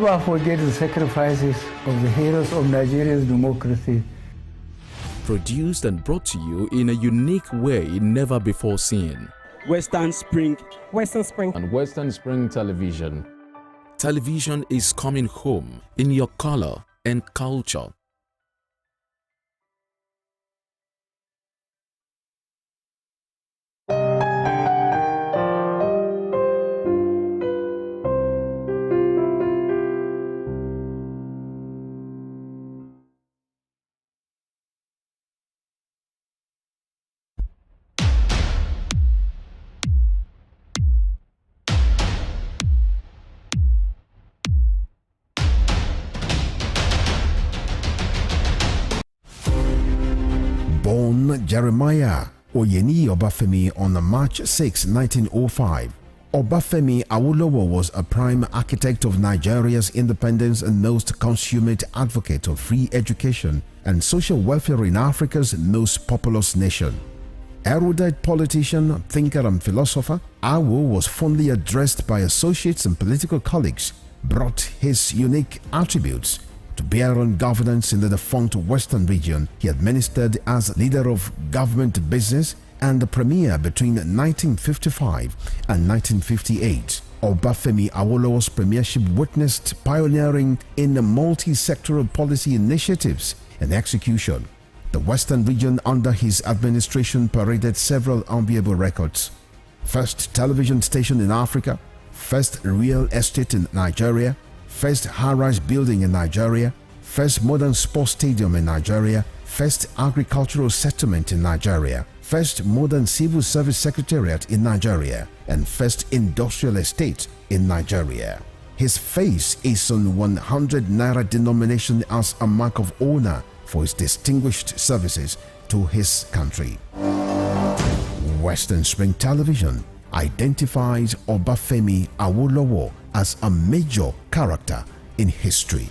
Never forget the sacrifices of the heroes of Nigeria's democracy. Produced and brought to you in a unique way never before seen. Western Spring. And Western Spring Television. Television is coming home in your color and culture. Born Jeremiah Oyeni Obafemi on March 6, 1905, Obafemi Awolowo was a prime architect of Nigeria's independence and most consummate advocate of free education and social welfare in Africa's most populous nation. Erudite politician, thinker and philosopher, Awo was fondly addressed by associates and political colleagues, brought his unique attributes to bear on governance in the defunct Western region. He administered as leader of government business and the premier between 1955 and 1958. Obafemi Awolowo's premiership witnessed pioneering in multi-sectoral policy initiatives and execution. The Western region under his administration paraded several enviable records. First television station in Africa, first real estate in Nigeria, first high-rise building in Nigeria, first modern sports stadium in Nigeria, first agricultural settlement in Nigeria, first modern civil service secretariat in Nigeria, and first industrial estate in Nigeria. His face is on 100 naira denomination as a mark of honor for his distinguished services to his country. Western Spring Television identifies Obafemi Awolowo as a major character in history.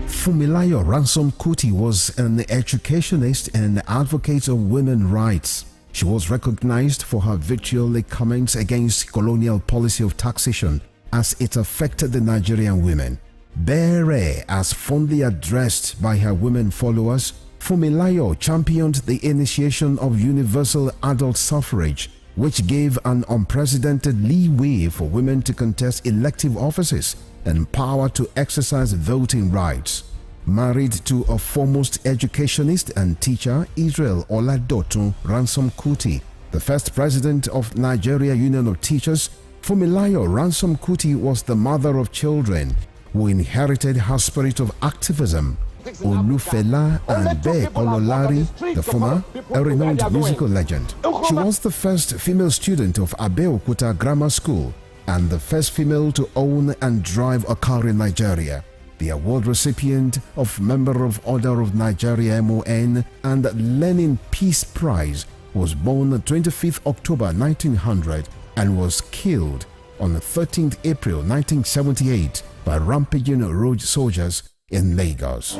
Fumilayo Ransom Kuti was an educationist and advocate of women's rights. She was recognized for her vitriolic comments against colonial policy of taxation as it affected the Nigerian women. Bere, as fondly addressed by her women followers, Fumilayo championed the initiation of universal adult suffrage, which gave an unprecedented leeway for women to contest elective offices and power to exercise voting rights. Married to a foremost educationist and teacher, Israel Oladotun Ransom Kuti, the first president of Nigeria Union of Teachers, Fumilayo Ransom Kuti was the mother of children who inherited her spirit of activism. Olufela and Be Ololari, the former, a renowned musical legend. She was the first female student of Abeokuta Grammar School and the first female to own and drive a car in Nigeria. The award recipient of Member of Order of Nigeria MON and Lenin Peace Prize, was born on 25th October 1900 and was killed on 13th April 1978 by rampaging road soldiers in Lagos.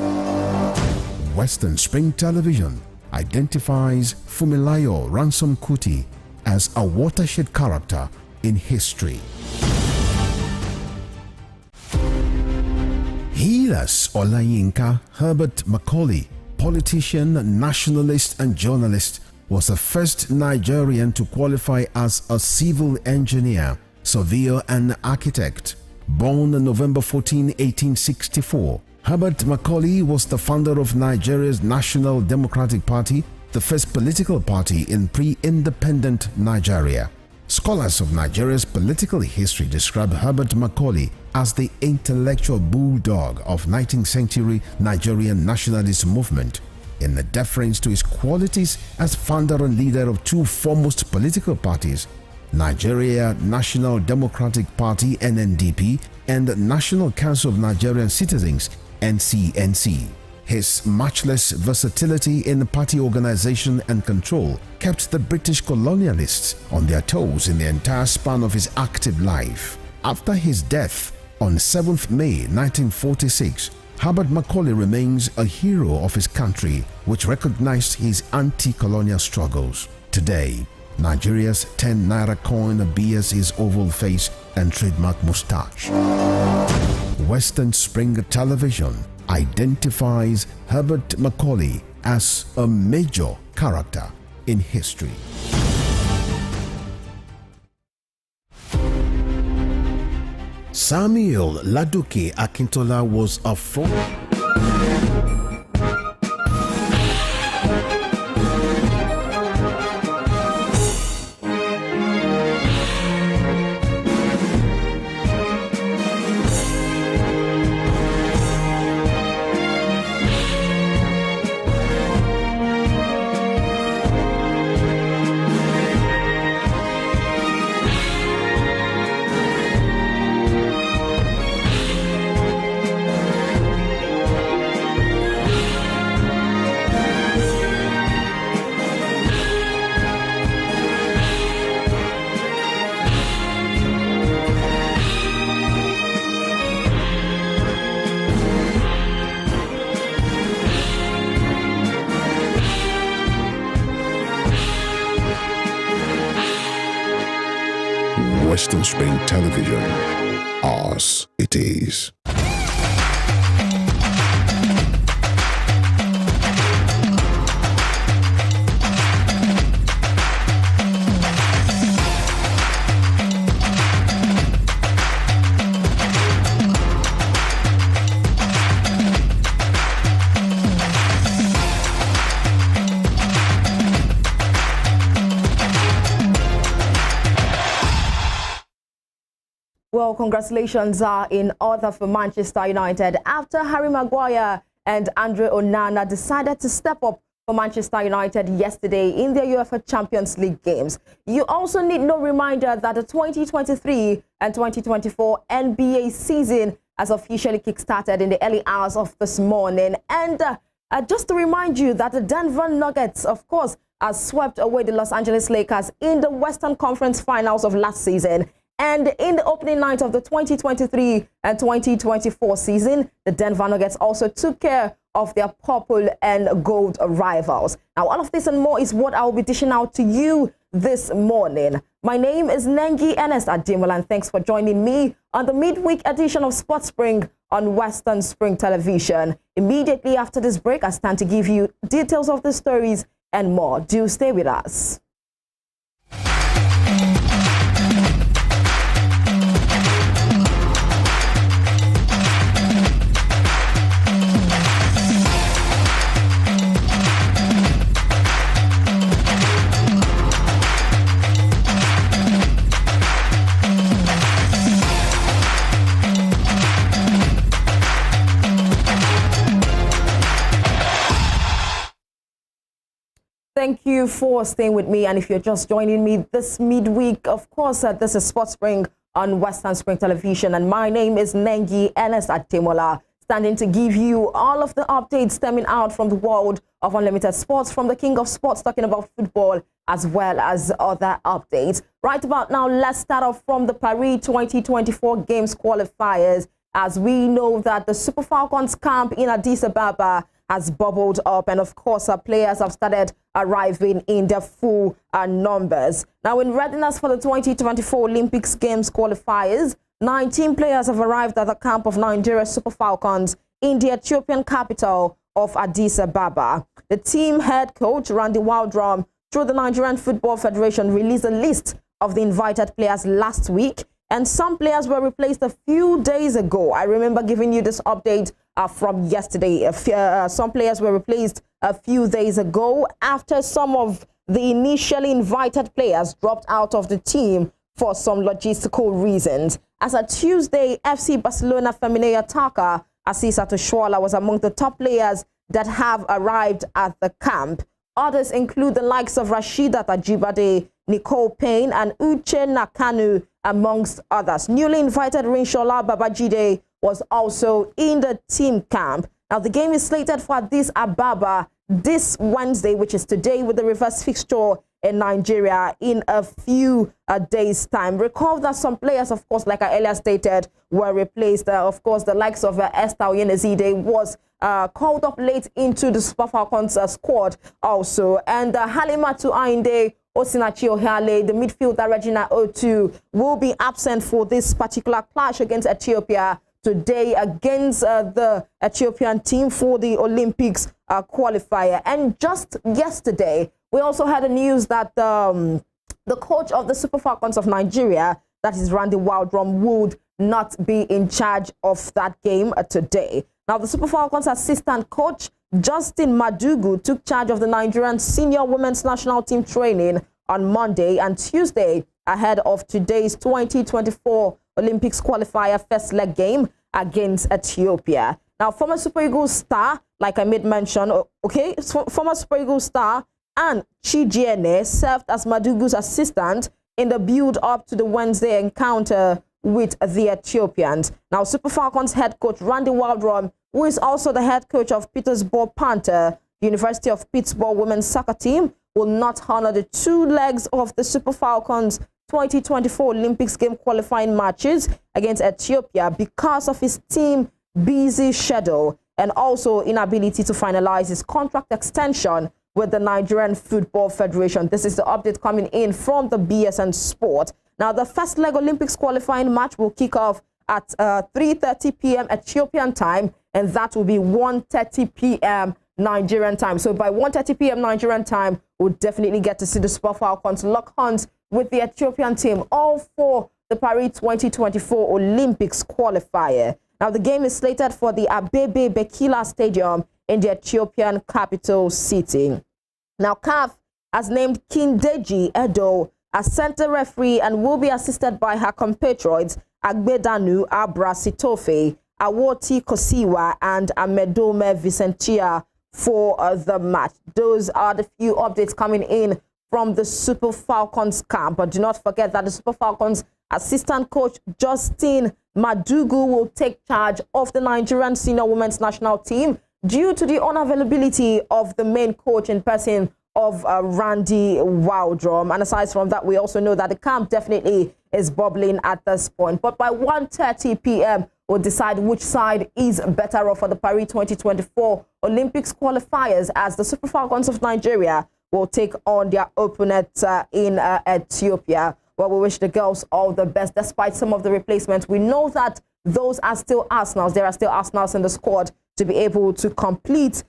Western Spring Television identifies Fumilayo Ransom Kuti as a watershed character in history. Hilas Olayinka Herbert Macaulay, politician, nationalist and journalist, was the first Nigerian to qualify as a civil engineer, surveyor and architect. Born on November 14, 1864, Herbert Macaulay was the founder of Nigeria's National Democratic Party, the first political party in pre-independent Nigeria. Scholars of Nigeria's political history describe Herbert Macaulay as the intellectual bulldog of 19th century Nigerian nationalist movement, in the deference to his qualities as founder and leader of two foremost political parties, Nigeria National Democratic Party (NNDP) and National Council of Nigerian Citizens (NCNC). His matchless versatility in party organization and control kept the British colonialists on their toes in the entire span of his active life. After his death on 7th May 1946, Herbert Macaulay remains a hero of his country, which recognized his anti-colonial struggles. Today, Nigeria's 10 naira coin bears his oval face and trademark moustache. Western Spring Television identifies Herbert Macaulay as a major character in history. Samuel Laduke Akintola was a Western Spring Television, ours it is. Well, congratulations are in order for Manchester United after Harry Maguire and Andre Onana decided to step up for Manchester United yesterday in the UEFA Champions League games. You also need no reminder that the 2023 and 2024 NBA season has officially kick-started in the early hours of this morning. And just to remind you that the Denver Nuggets, of course, has swept away the Los Angeles Lakers in the Western Conference Finals of last season. And in the opening night of the 2023 and 2024 season, the Denver Nuggets also took care of their purple and gold rivals. Now, all of this and more is what I will be dishing out to you this morning. My name is NENGI ERNEST and thanks for joining me on the midweek edition of Sports Spring on Western Spring Television. Immediately after this break, I stand to give you details of the stories and more. Do stay with us. Thank you for staying with me. And if you're just joining me this midweek, of course, this is Sports Spring on Western Spring Television. And my name is NENGI ERNEST Ademola, standing to give you all of the updates stemming out from the world of unlimited sports, from the king of sports, talking about football, as well as other updates. Right about now, let's start off from the Paris 2024 Games qualifiers, as we know that the Super Falcons camp in Addis Ababa has bubbled up, and of course our players have started arriving in their full numbers. Now, in readiness for the 2024 Olympics Games qualifiers, 19 players have arrived at the camp of Nigeria Super Falcons in the Ethiopian capital of Addis Ababa. The team head coach Randy Waldrum, through the Nigerian Football Federation, released a list of the invited players last week, and some players were replaced a few days ago. I remember giving you this update from yesterday. Some players were replaced a few days ago after some of the initially invited players dropped out of the team for some logistical reasons. As of Tuesday, FC Barcelona Femine attacker Asisa Toshwala was among the top players that have arrived at the camp. Others include the likes of Rashida Tajibade, Nicole Payne, and Uche Nakanu, amongst others. Newly invited Rinshola Babajide was also in the team camp. Now, the game is slated for Addis Ababa this Wednesday, which is today, with the reverse fixture in Nigeria in a few days' time. Recall that some players, of course, like I earlier stated, were replaced. Of course, the likes of Esther Oyenezide was called up late into the Super Falcons squad also. And Halimatu Ainde Osinachi Ohale, the midfielder Regina Otu, will be absent for this particular clash against Ethiopia today against the Ethiopian team for the Olympics qualifier. And just yesterday, we also had the news that the coach of the Super Falcons of Nigeria, that is Randy Wildrum, would not be in charge of that game today. Now, the Super Falcons assistant coach, Justin Madugu, took charge of the Nigerian senior women's national team training on Monday and Tuesday ahead of today's 2024 Olympics qualifier first leg game against Ethiopia. Now, former Super Eagles star, like I made mention, former Super Eagles star and Chijiene served as Madugu's assistant in the build-up to the Wednesday encounter with the Ethiopians. Now, Super Falcons head coach Randy Waldron, who is also the head coach of Petersburg Panther, University of Pittsburgh women's soccer team, will not honor the 2 legs of the Super Falcons 2024 Olympics game qualifying matches against Ethiopia because of his team busy schedule and also inability to finalize his contract extension with the Nigerian Football Federation. This is the update coming in from the BSN Sport. Now, the first leg Olympics qualifying match will kick off at 3:30 p.m. Ethiopian time, and that will be 1:30 p.m. Nigerian time. So by 1:30 p.m. Nigerian time, we'll definitely get to see the Super Falcons lock horns with the Ethiopian team, all for the Paris 2024 Olympics qualifier. Now, the game is slated for the Abebe Bekila Stadium in the Ethiopian capital city. Now, CAF has named Kindeji Edo as center referee and will be assisted by her compatriots Agbedanu Abrasitofe, Awoti Kosiwa, and Amedome Vicentia for the match. Those are the few updates coming in from the Super Falcons camp. But do not forget that the Super Falcons assistant coach Justin Madugu will take charge of the Nigerian senior women's national team due to the unavailability of the main coach in person of Randy Wildrum. And aside from that, we also know that the camp definitely is bubbling at this point. But by 1:30 p.m., we'll decide which side is better off for the Paris 2024 Olympics qualifiers, as the Super Falcons of Nigeria will take on their opponent in Ethiopia. Well, we wish the girls all the best. Despite some of the replacements, we know that those are still Arsenals. There are still Arsenals in the squad to be able to complete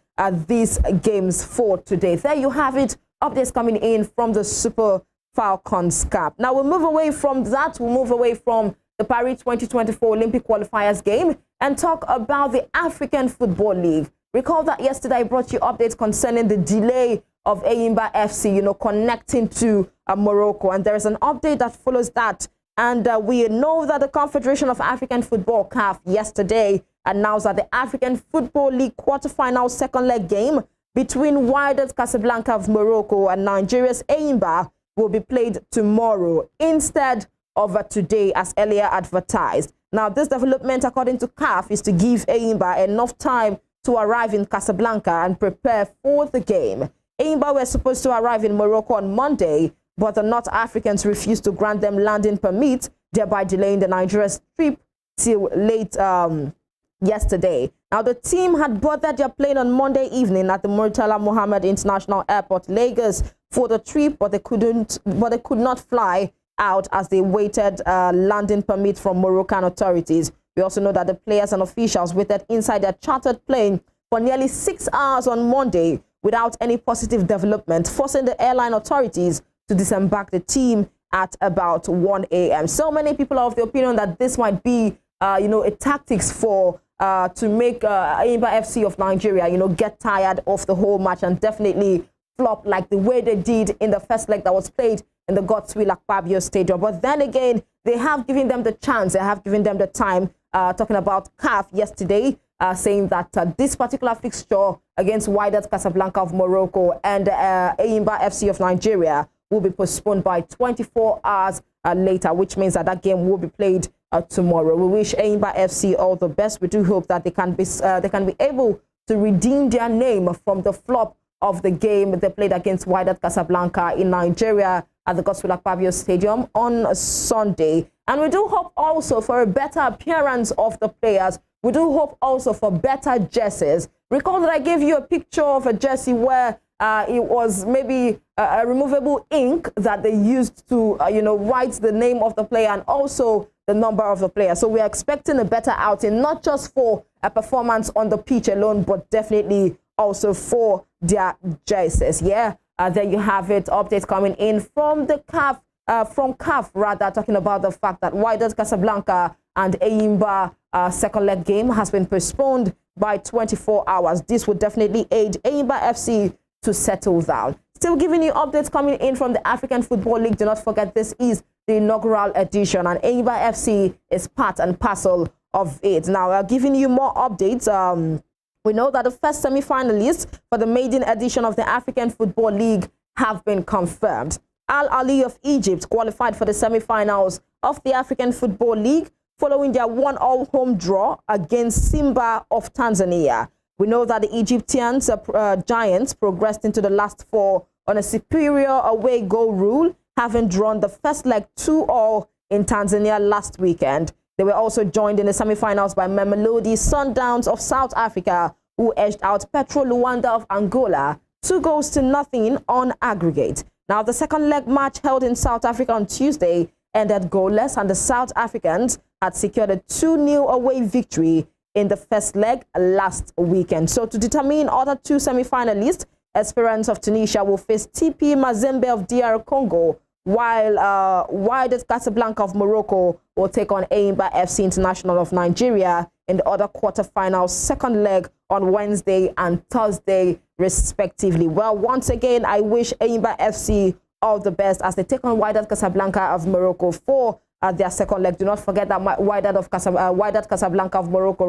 these games for today. There you have it. Updates coming in from the Super Falcons camp. Now we'll move away from that. We'll move away from the Paris 2024 Olympic qualifiers game and talk about the African Football League. Recall that yesterday I brought you updates concerning the delay of Eyimba FC, connecting to Morocco. And there is an update that follows that. And we know that the Confederation of African Football, CAF, yesterday announced that the African Football League quarterfinal second leg game between Wydad Casablanca of Morocco and Nigeria's Eyimba will be played tomorrow instead of today, as earlier advertised. Now, this development, according to CAF, is to give Eyimba enough time to arrive in Casablanca and prepare for the game. Eyimba were supposed to arrive in Morocco on Monday, but the North Africans refused to grant them landing permits, thereby delaying the Nigeria's trip till late yesterday. Now, the team had boarded their plane on Monday evening at the Murtala Mohammed International Airport, Lagos, for the trip, but they could not fly out as they waited landing permit from Moroccan authorities. We also know that the players and officials waited inside their chartered plane for nearly 6 hours on Monday without any positive development, forcing the airline authorities to disembark the team at about 1 a.m. So many people are of the opinion that this might be, a tactics for to make Eyimba FC of Nigeria, get tired of the whole match and definitely flop like the way they did in the first leg that was played in the Godswill Akpabio Stadium. But then again, they have given them the chance, they have given them the time. Talking about CAF yesterday, saying that this particular fixture against Wydad Casablanca of Morocco and Eyimba FC of Nigeria will be postponed by 24 hours later, which means that game will be played tomorrow. We wish Eyimba FC all the best. We do hope that they can be able to redeem their name from the flop of the game they played against Wydad Casablanca in Nigeria at the Godswill Akpabio Stadium on Sunday. And we do hope also for a better appearance of the players. We do hope also for better jerseys. Recall that I gave you a picture of a jersey where it was maybe removable ink that they used to, write the name of the player and also the number of the player. So we are expecting a better outing, not just for a performance on the pitch alone, but definitely also for their jerseys. Yeah, there you have it. Updates coming in from the CAF, talking about the fact that Wydad Casablanca and Enyimba second leg game has been postponed by 24 hours. This would definitely aid Enyimba FC to settle down. Still giving you updates coming in from the African Football League. Do not forget, this is the inaugural edition, and Enyimba FC is part and parcel of it. Now, giving you more updates. We know that the first semi-finalists for the maiden edition of the African Football League have been confirmed. Al Ahly of Egypt qualified for the semi-finals of the African Football League following their 1-1 home draw against Simba of Tanzania. We know that the Egyptians Giants progressed into the last four on a superior away goal rule, having drawn the first leg 2-2 in Tanzania last weekend. They were also joined in the semi-finals by Mamelodi Sundowns of South Africa, who edged out Petro Luanda of Angola 2-0 on aggregate. Now, the second leg match held in South Africa on Tuesday ended goalless, and the South Africans had secured a 2-0 away victory in the first leg last weekend. So to determine other two semi-finalists, Esperance of Tunisia will face TP Mazembe of DR Congo, while Wydad Casablanca of Morocco will take on Enyimba FC International of Nigeria in the other quarterfinals, second leg on Wednesday and Thursday, respectively. Well, once again, I wish Enyimba FC all the best as they take on Wydad Casablanca of Morocco for their second leg. Do not forget that Wydad Casablanca of Morocco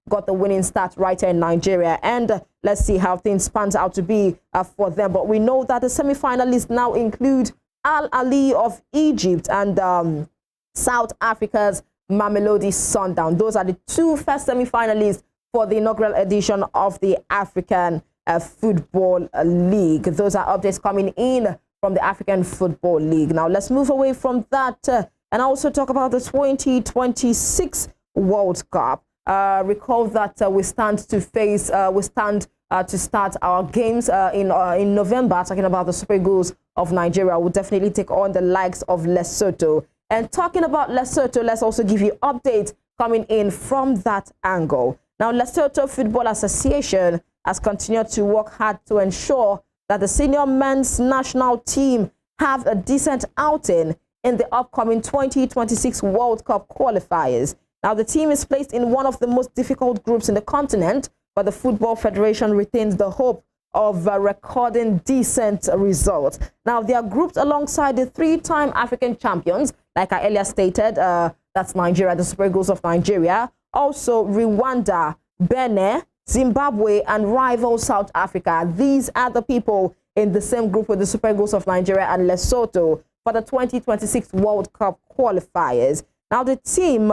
got the winning start right here in Nigeria. And let's see how things pans out to be for them. But we know that the semi-finalists now include Al Ahly of Egypt and South Africa's Mamelodi Sundowns. Those are the two first semi-finalists for the inaugural edition of the African Football League. Those are updates coming in from the African Football League. Now let's move away from that and also talk about the 2026 World Cup. Recall that we stand to start our games in November, talking about the Super Eagles of Nigeria. Will definitely take on the likes of Lesotho. And talking about Lesotho, let's also give you updates coming in from that angle. Now, Lesotho Football Association has continued to work hard to ensure that the senior men's national team have a decent outing in the upcoming 2026 World Cup qualifiers. Now, the team is placed in one of the most difficult groups in the continent, but the Football Federation retains the hope of recording decent results. Now, they are grouped alongside the three-time African champions, like I earlier stated, that's Nigeria, the Super Eagles of Nigeria, also Rwanda, Benin, Zimbabwe, and rival South Africa. These are the people in the same group with the Super Eagles of Nigeria and Lesotho for the 2026 World Cup qualifiers. Now, the team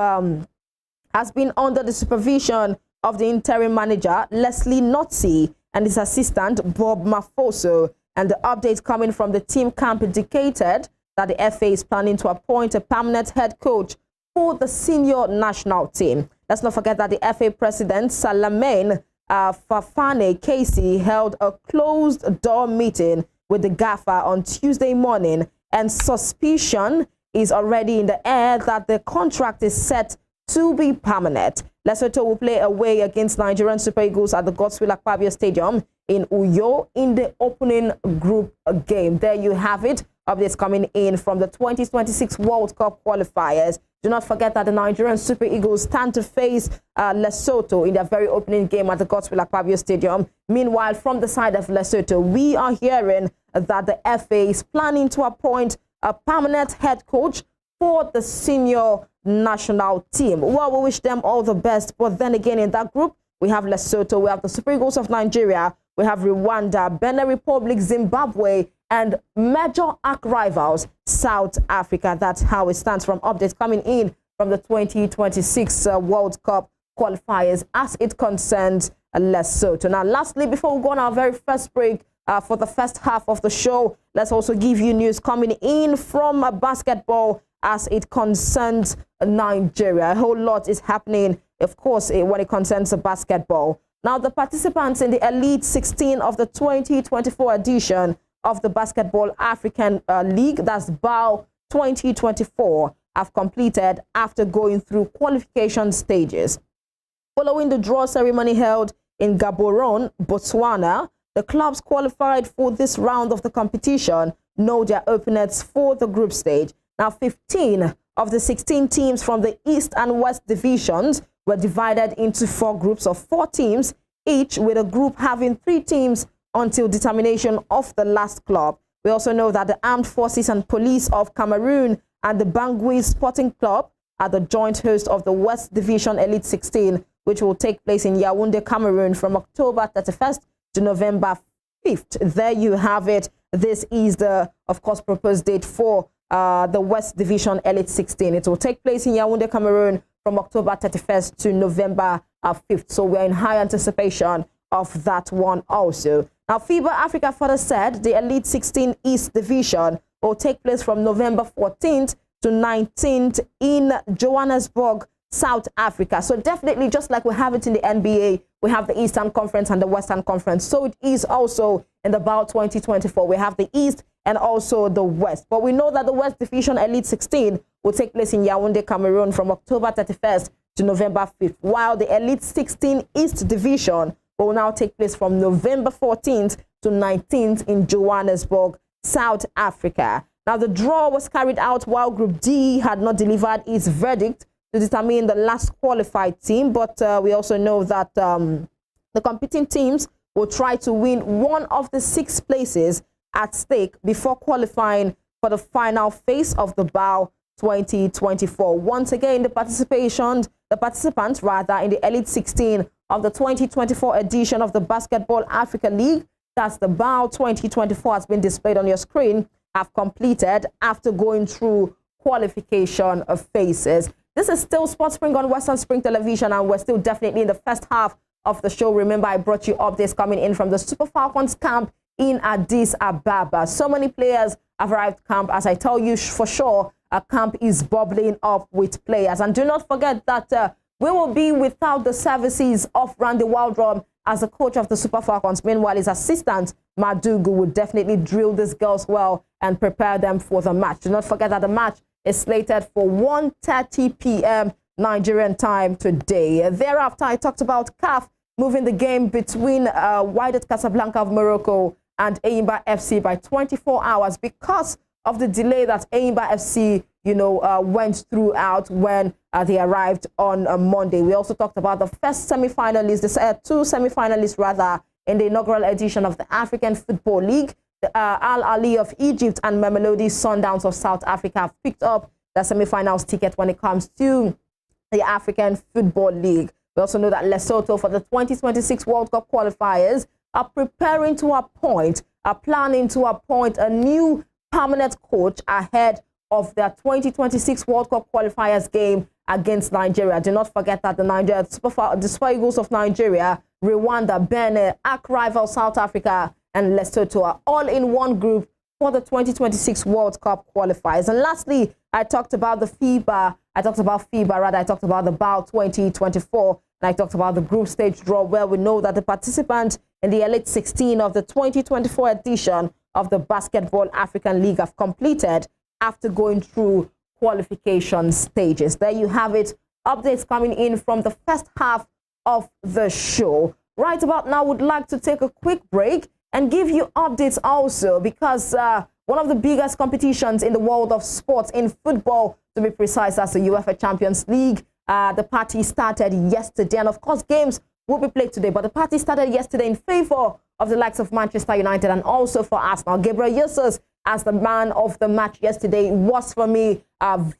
has been under the supervision of the interim manager, Leslie Notsi, and his assistant, Bob Mafoso. And the update coming from the team camp indicated that the FA is planning to appoint a permanent head coach for the senior national team. Let's not forget that the FA president, Salamane Fafane Casey, held a closed-door meeting with the gaffer on Tuesday morning, and suspicion is already in the air that the contract is set to be permanent. Lesotho will play away against Nigerian Super Eagles at the Godswill Akpabio Stadium in Uyo in the opening group game. There you have it. Updates coming in from the 2026 World Cup qualifiers. Do not forget that the Nigerian Super Eagles stand to face Lesotho in their very opening game at the Godswill Akpabio Stadium. Meanwhile, from the side of Lesotho, we are hearing that the FA is planning to appoint a permanent head coach for the senior national team. Well, we wish them all the best. But then again, in that group, we have Lesotho, we have the Super Eagles of Nigeria, we have Rwanda, Benin Republic, Zimbabwe, and major arch rivals, South Africa. That's how it stands from updates coming in from the 2026 World Cup qualifiers as it concerns Lesotho. Now, lastly, before we go on our very first break for the first half of the show, let's also give you news coming in from basketball as it concerns Nigeria. A whole lot is happening, of course, when it concerns basketball. Now, the participants in the Elite 16 of the 2024 edition of the Basketball African League, that's BAL 2024, have completed after going through qualification stages. Following the draw ceremony held in Gaborone, Botswana, the clubs qualified for this round of the competition know their opponents for the group stage. Now, 15 of the 16 teams from the East and West divisions were divided into 4 groups of 4 teams, each with a group having 3 teams until determination of the last club. We also know that the Armed Forces and Police of Cameroon and the Bangui Sporting Club are the joint host of the West Division Elite 16, which will take place in Yaoundé, Cameroon from October 31st to November 5th. There you have it. This is the, of course, proposed date for the West Division Elite 16. It will take place in Yaoundé, Cameroon from October 31st to November 5th. So we're in high anticipation of that one also. Now, FIBA Africa further said the Elite 16 East Division will take place from November 14th to 19th in Johannesburg, South Africa. So definitely, just like we have it in the NBA, we have the Eastern Conference and the Western Conference. So it is also in the BAL 2024. We have the East and also the West. But we know that the West Division Elite 16 will take place in Yaoundé, Cameroon from October 31st to November 5th, while the Elite 16 East Division will now take place from November 14th to 19th in Johannesburg, South Africa. Now, the draw was carried out while Group D had not delivered its verdict to determine the last qualified team, but we also know that the competing teams will try to win one of the 6 places at stake before qualifying for the final phase of the BAL 2024. Once again, the participants in the Elite 16 of the 2024 edition of the Basketball Africa League, that's the BAL 2024, has been displayed on your screen, have completed after going through qualification phases. This is still Sports Spring on Western Spring Television, and we're still definitely in the first half of the show. Remember, I brought you updates coming in from the Super Falcons camp in Addis Ababa. So many players have arrived camp. As I tell you for sure, a camp is bubbling up with players. And do not forget that we will be without the services of Randy Waldron as the coach of the Super Falcons. Meanwhile, his assistant, Madugu, will definitely drill these girls well and prepare them for the match. Do not forget that the match is slated for 1:30 p.m. Nigerian time today. Thereafter, I talked about CAF moving the game between Wydad Casablanca of Morocco and Enyimba FC by 24 hours because of the delay that Enyimba FC, went throughout when they arrived on Monday. We also talked about the first semi-finalists, 2 semi-finalists rather, in the inaugural edition of the African Football League. Al Ali of Egypt and Mamelodi Sundowns of South Africa have picked up the semi-finals ticket when it comes to the African Football League. We also know that Lesotho, for the 2026 World Cup qualifiers, are planning to appoint a new permanent coach ahead of their 2026 World Cup qualifiers game against Nigeria. Do not forget that the Super Eagles of Nigeria, Rwanda, Benin, arch-rival South Africa, and Lesotho are all in one group for the 2026 World Cup qualifiers. And lastly, I talked about the I talked about the BAL 2024, and I talked about the group stage draw, where we know that the participants in the Elite 16 of the 2024 edition of the Basketball African League have completed after going through qualification stages. There you have it. Updates coming in from the first half of the show. Right about now, would like to take a quick break and give you updates also, because one of the biggest competitions in the world of sports, in football to be precise, as the UEFA Champions League, the party started yesterday, and of course games will be played today, but the party started yesterday in favor of the likes of Manchester United and also for Arsenal. Gabriel Jesus, as the man of the match yesterday, was for me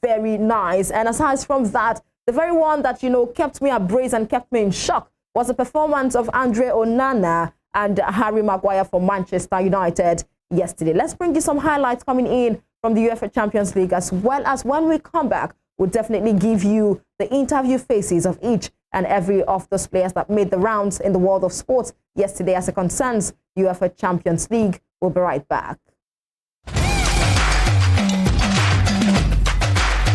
very nice. And aside from that, the very one that kept me abreast and kept me in shock was the performance of Andre Onana and Harry Maguire for Manchester United yesterday. Let's bring you some highlights coming in from the UEFA Champions League, as well as when we come back, we'll definitely give you the interview faces of each and every of those players that made the rounds in the world of sports yesterday as it concerns UEFA Champions League. We'll be right back.